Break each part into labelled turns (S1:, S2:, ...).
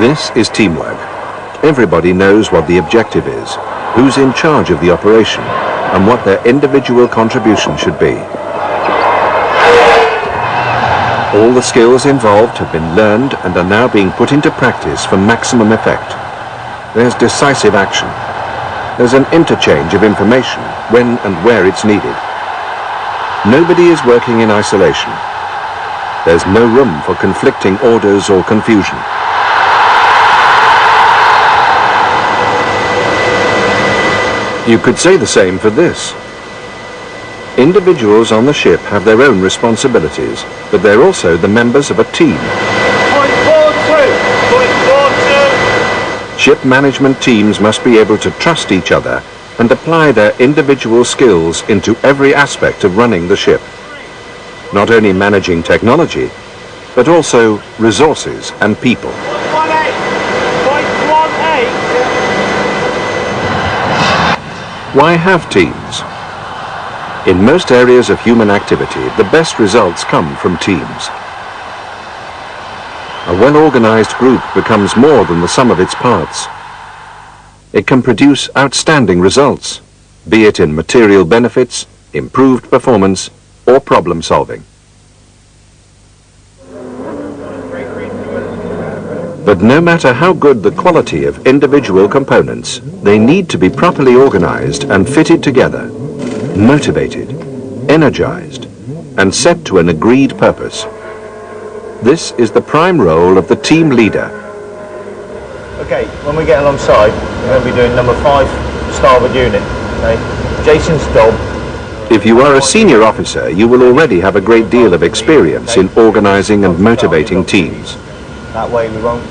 S1: This is teamwork. Everybody knows what the objective is, who's in charge of the operation, and what their individual contribution should be. All the skills involved have been learned and are now being put into practice for maximum effect. There's decisive action. There's an interchange of information when and where it's needed. Nobody is working in isolation. There's no room for conflicting orders or confusion. You could say the same for this. Individuals on the ship have their own responsibilities, but they're also the members of a team.
S2: Point 42.
S1: Ship management teams must be able to trust each other and apply their individual skills into every aspect of running the ship. Not only managing technology, but also resources and people. Why have teams? In most areas of human activity, the best results come from teams. A well-organized group becomes more than the sum of its parts. It can produce outstanding results, be it in material benefits, improved performance, or problem solving. But no matter how good the quality of individual components, they need to be properly organized and fitted together, motivated, energized, and set to an agreed purpose. This is the prime role of the team leader.
S2: Okay, when we get alongside, we're going to be doing number 5 starboard unit. Okay? Jason's job.
S1: If you are a senior officer, you will already have a great deal of experience in organizing and motivating teams.
S2: That way we won't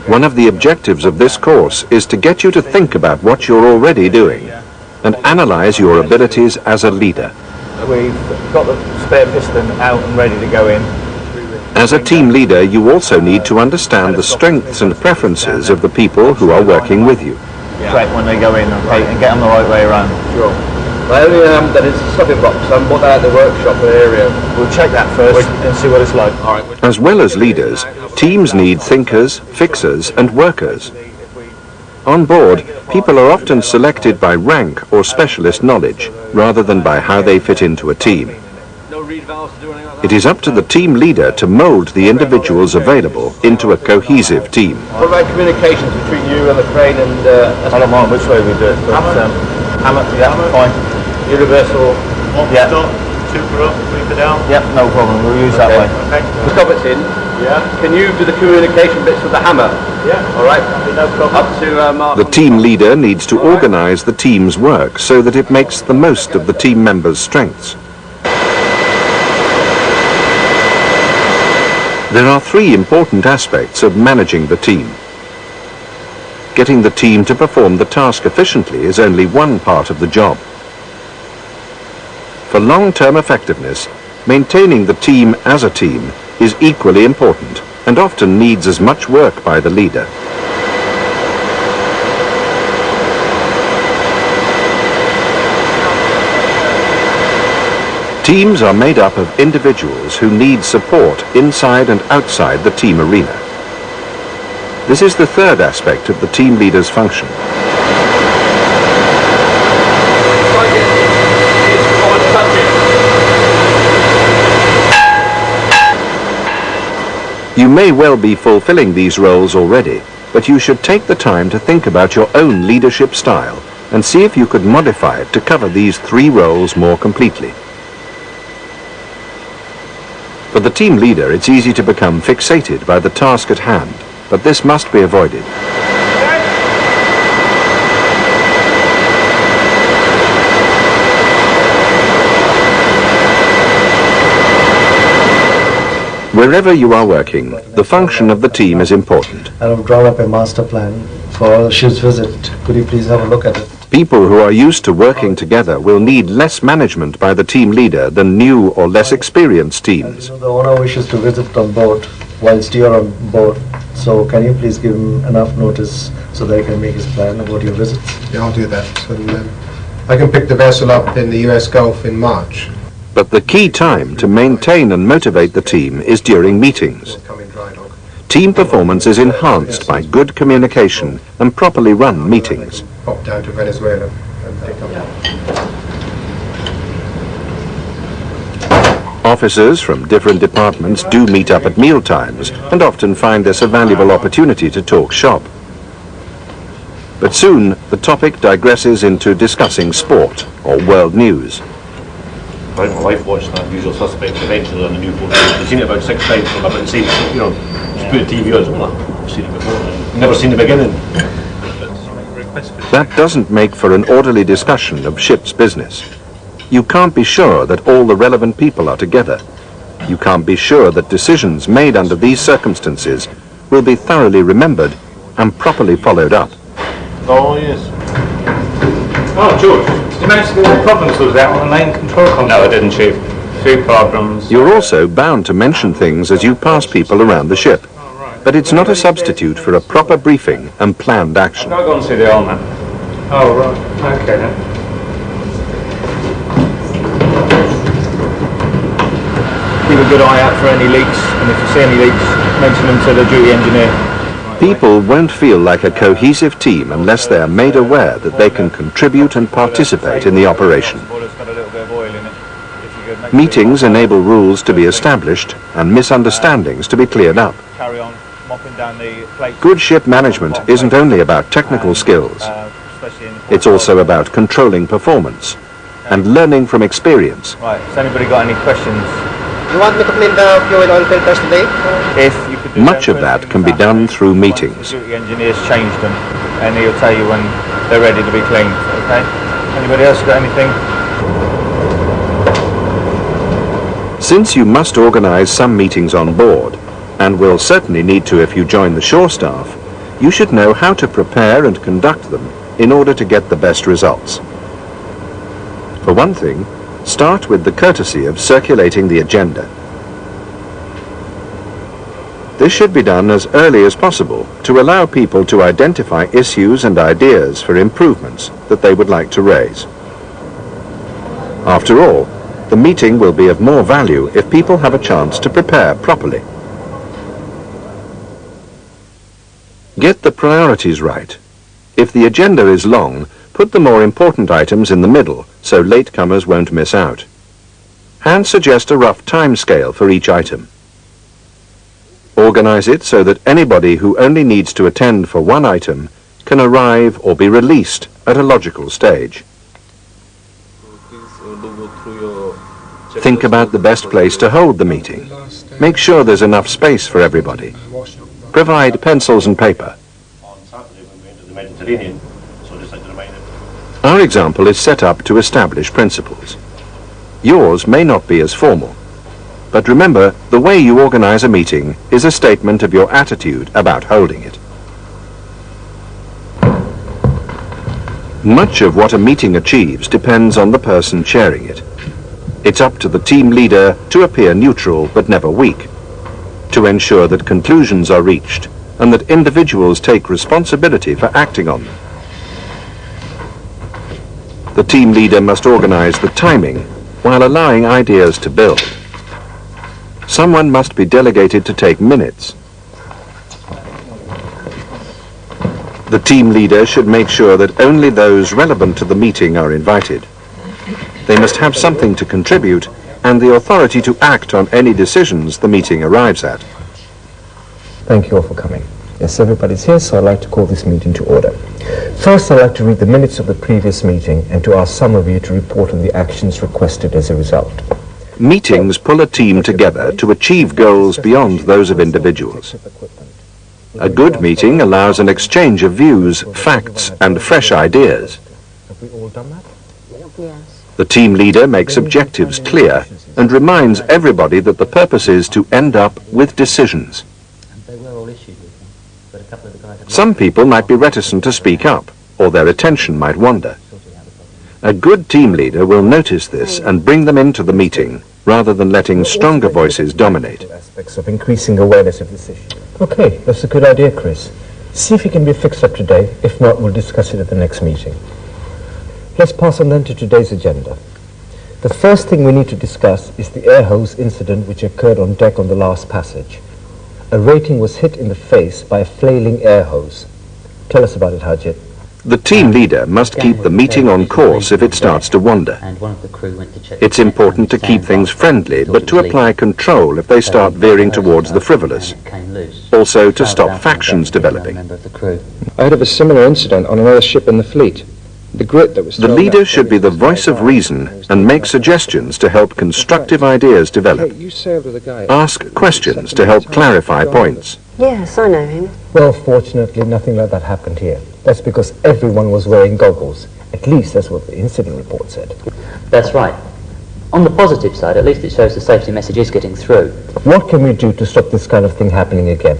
S1: One of the objectives of this course is to get you to think about what you're already doing and analyze your abilities as a leader.
S2: We've got the spare piston out and ready to go in.
S1: As a team leader, you also need to understand the strengths and preferences of the people who are working with you.
S2: Correct when they go in, okay, and get them the right way around.
S3: Sure. My only that is a stopping box. I bought that at the workshop area.
S2: We'll check that first and see what it's like.
S3: All right.
S1: As well as leaders, teams need thinkers, fixers, and workers. On board, people are often selected by rank or specialist knowledge, rather than by how they fit into a team. It is up to the team leader to mold the individuals available into a cohesive team.
S3: What about communications between you and the crane and...
S2: I don't mind which way we do it. But, hammer, yeah, fine.
S3: Universal...
S2: Yeah.
S4: Stop, super up, sweep it down.
S2: Yep, no problem. We'll use that way.
S4: Okay.
S3: The stop it's in.
S4: Yeah.
S3: Can you do the communication bits with the hammer?
S4: Yeah.
S3: All right.
S4: No problem.
S3: Up to mark.
S1: The team leader needs to organize the team's work so that it makes the most of the team members' strengths. There are 3 important aspects of managing the team. Getting the team to perform the task efficiently is only one part of the job. For long-term effectiveness, maintaining the team as a team is equally important and often needs as much work by the leader. Teams are made up of individuals who need support inside and outside the team arena. This is the 3rd aspect of the team leader's function. You may well be fulfilling these roles already, but you should take the time to think about your own leadership style and see if you could modify it to cover these 3 roles more completely. For the team leader, it's easy to become fixated by the task at hand, but this must be avoided. Wherever you are working, the function of the team is important.
S5: And I've drawn up a master plan for ship's visit. Could you please have a look at it?
S1: People who are used to working together will need less management by the team leader than new or less experienced teams.
S5: The owner wishes to visit on board whilst you're on board. So can you please give him enough notice so that he can make his plan about your visits?
S6: Yeah, I'll do that. So, I can pick the vessel up in the US Gulf in March.
S1: But the key time to maintain and motivate the team is during meetings. Team performance is enhanced by good communication and properly run meetings.
S6: Pop down to Venezuela and pick up.
S1: Officers from different departments do meet up at meal times and often find this a valuable opportunity to talk shop. But soon the topic digresses into discussing sport or world news.
S4: I think my wife watched that Usual Suspects eventually on the new phone. I've seen it about 6 times, so I've been saying, you know, just put the TV on, I've seen it before, never seen the beginning.
S1: That doesn't make for an orderly discussion of ship's business. You can't be sure that all the relevant people are together. You can't be sure that decisions made under these circumstances will be thoroughly remembered and properly followed up.
S4: Oh, yes.
S7: Oh, George, did you manage to get all problems with that on the main control console? No, I didn't, Chief. 3 problems.
S1: You're also bound to mention things as you pass people around the ship. But it's not a substitute for a proper briefing and planned action.
S7: I've got to go and see the old man. Oh, right. Okay, then.
S2: Keep a good eye out for any leaks, and if you see any leaks, mention them to the duty engineer.
S1: People won't feel like a cohesive team unless they are made aware that they can contribute and participate in the operation. Meetings enable rules to be established and misunderstandings to be cleared up. Good ship management isn't only about technical skills. It's also about controlling performance and learning from experience.
S2: Right, has anybody got any questions?
S8: You want me to clean the fuel oil filters today?
S2: If you could do
S1: Much of that can be done through meetings.
S2: The duty engineers change them, and he'll tell you when they're ready to be cleaned, okay? Anybody else got anything?
S1: Since you must organize some meetings on board, and will certainly need to if you join the shore staff, you should know how to prepare and conduct them in order to get the best results. For one thing, start with the courtesy of circulating the agenda. This should be done as early as possible to allow people to identify issues and ideas for improvements that they would like to raise. After all, the meeting will be of more value if people have a chance to prepare properly. Get the priorities right. If the agenda is long, put the more important items in the middle so latecomers won't miss out. And suggest a rough time scale for each item. Organize it so that anybody who only needs to attend for one item can arrive or be released at a logical stage. Think about the best place to hold the meeting. Make sure there's enough space for everybody. Provide pencils and paper.
S4: On Saturday when we entered the Mediterranean, so just like to remind them.
S1: Our example is set up to establish principles. Yours may not be as formal, but remember, the way you organize a meeting is a statement of your attitude about holding it. Much of what a meeting achieves depends on the person chairing it. It's up to the team leader to appear neutral but never weak, to ensure that conclusions are reached and that individuals take responsibility for acting on them. The team leader must organize the timing while allowing ideas to build. Someone must be delegated to take minutes. The team leader should make sure that only those relevant to the meeting are invited. They must have something to contribute and the authority to act on any decisions the meeting arrives at.
S9: Thank you all for coming. Yes, everybody's here, so I'd like to call this meeting to order. First, I'd like to read the minutes of the previous meeting and to ask some of you to report on the actions requested as a result.
S1: Meetings pull a team together to achieve goals beyond those of individuals. A good meeting allows an exchange of views, facts, and fresh ideas.
S9: Have we all done that?
S8: Yes.
S1: The team leader makes objectives clear and reminds everybody that the purpose is to end up with decisions. Some people might be reticent to speak up, or their attention might wander. A good team leader will notice this and bring them into the meeting, rather than letting stronger voices dominate.
S9: Aspects of increasing awareness of this issue. Okay, that's a good idea, Chris. See if it can be fixed up today. If not, we'll discuss it at the next meeting. Let's pass on then to today's agenda. The first thing we need to discuss is the air hose incident which occurred on deck on the last passage. a rating was hit in the face by a flailing air hose. Tell us about it, Hajit.
S1: The team leader must keep the meeting on course if it starts to wander. It's important to keep things friendly, but to apply control if they start veering towards the frivolous. Also to stop factions developing.
S10: I heard of a similar incident on another ship in the fleet. The grit that was
S1: The leader should be the voice of reason and make suggestions to help constructive ideas develop.
S10: You sailed with a guy.
S1: Ask questions to help clarify points.
S8: Yes, I know him.
S9: Well, fortunately, nothing like that happened here. That's because everyone was wearing goggles. At least that's what the incident report said.
S11: That's right. On the positive side, at least it shows the safety message is getting through.
S9: What can we do to stop this kind of thing happening again?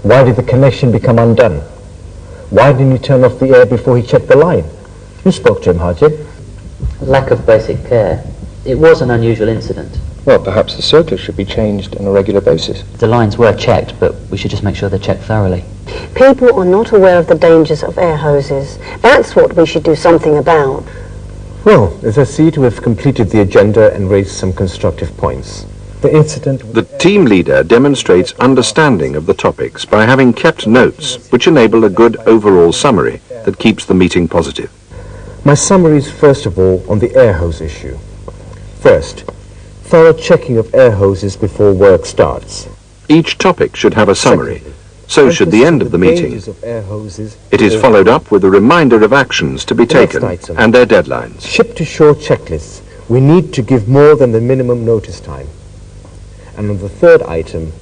S9: Why did the connection become undone? Why didn't he turn off the air before he checked the line? You spoke to him, Hajit.
S11: Lack of basic care. It was an unusual incident.
S10: Well, perhaps the circuit should be changed on a regular basis.
S11: The lines were checked, but we should just make sure they're checked thoroughly.
S8: People are not aware of the dangers of air hoses. That's what we should do something about.
S9: Well, as I see to have completed the agenda and raised some constructive points. The incident...
S1: The team leader demonstrates understanding of the topics by having kept notes which enable a good overall summary that keeps the meeting positive.
S9: My summary is first of all on the air hose issue. First, thorough checking of air hoses before work starts.
S1: Each topic should have a summary. So should the end of the meeting. It is followed up with a reminder of actions to be taken and their deadlines.
S9: Ship-to-shore checklists. We need to give more than the minimum notice time. And on the third item,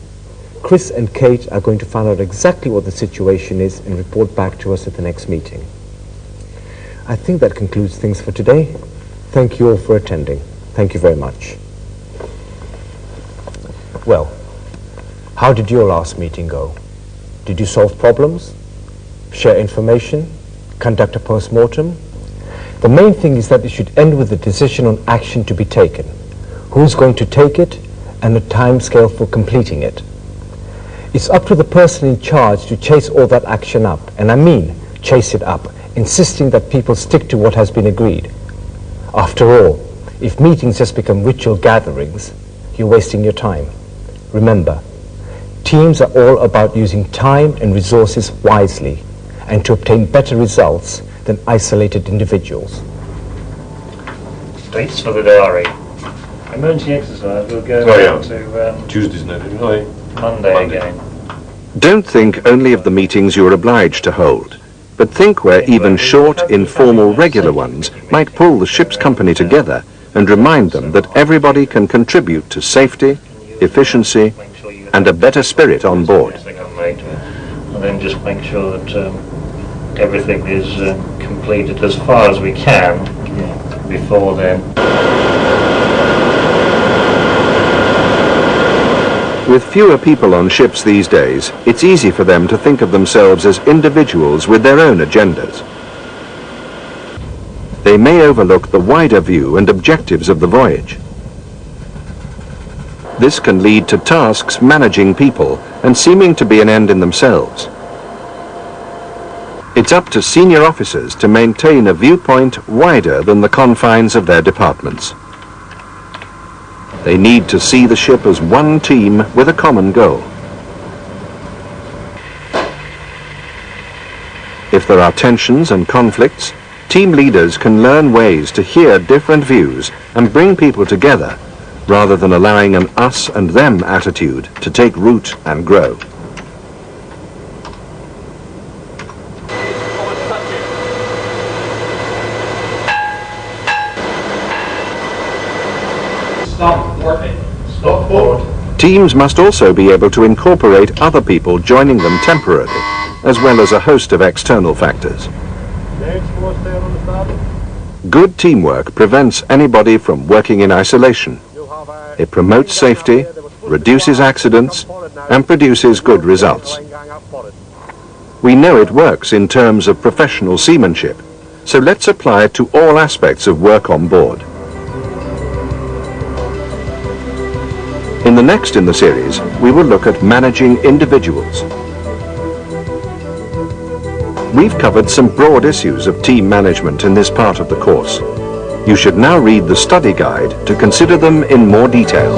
S9: Chris and Kate are going to find out exactly what the situation is and report back to us at the next meeting. I think that concludes things for today. Thank you all for attending. Thank you very much. Well, how did your last meeting go? Did you solve problems? Share information? Conduct a post-mortem? The main thing is that it should end with a decision on action to be taken. Who's going to take it and a time scale for completing it. It's up to the person in charge to chase all that action up, and I mean chase it up, insisting that people stick to what has been agreed. After all, if meetings just become ritual gatherings, you're wasting your time. Remember, teams are all about using time and resources wisely and to obtain better results than isolated individuals.
S7: Dates for the diary. Emergency exercise will go to
S4: Tuesday's night,
S7: Monday again.
S1: Don't think only of the meetings you're obliged to hold, but think where even short, informal, regular ones might pull the ship's company together and remind them that everybody can contribute to safety, efficiency, and a better spirit on board.
S7: And then just make sure that everything is completed as far as we can before then.
S1: With fewer people on ships these days, it's easy for them to think of themselves as individuals with their own agendas. They may overlook the wider view and objectives of the voyage. This can lead to tasks managing people and seeming to be an end in themselves. It's up to senior officers to maintain a viewpoint wider than the confines of their departments. They need to see the ship as one team with a common goal. If there are tensions and conflicts, team leaders can learn ways to hear different views and bring people together, rather than allowing an us and them attitude to take root and grow.
S7: Stop working. Stop board.
S1: Teams must also be able to incorporate other people joining them temporarily, as well as a host of external factors. Good teamwork prevents anybody from working in isolation. It promotes safety, reduces accidents, and produces good results. We know it works in terms of professional seamanship, so let's apply it to all aspects of work on board. In the next in the series, we will look at managing individuals. We've covered some broad issues of team management in this part of the course. You should now read the study guide to consider them in more detail.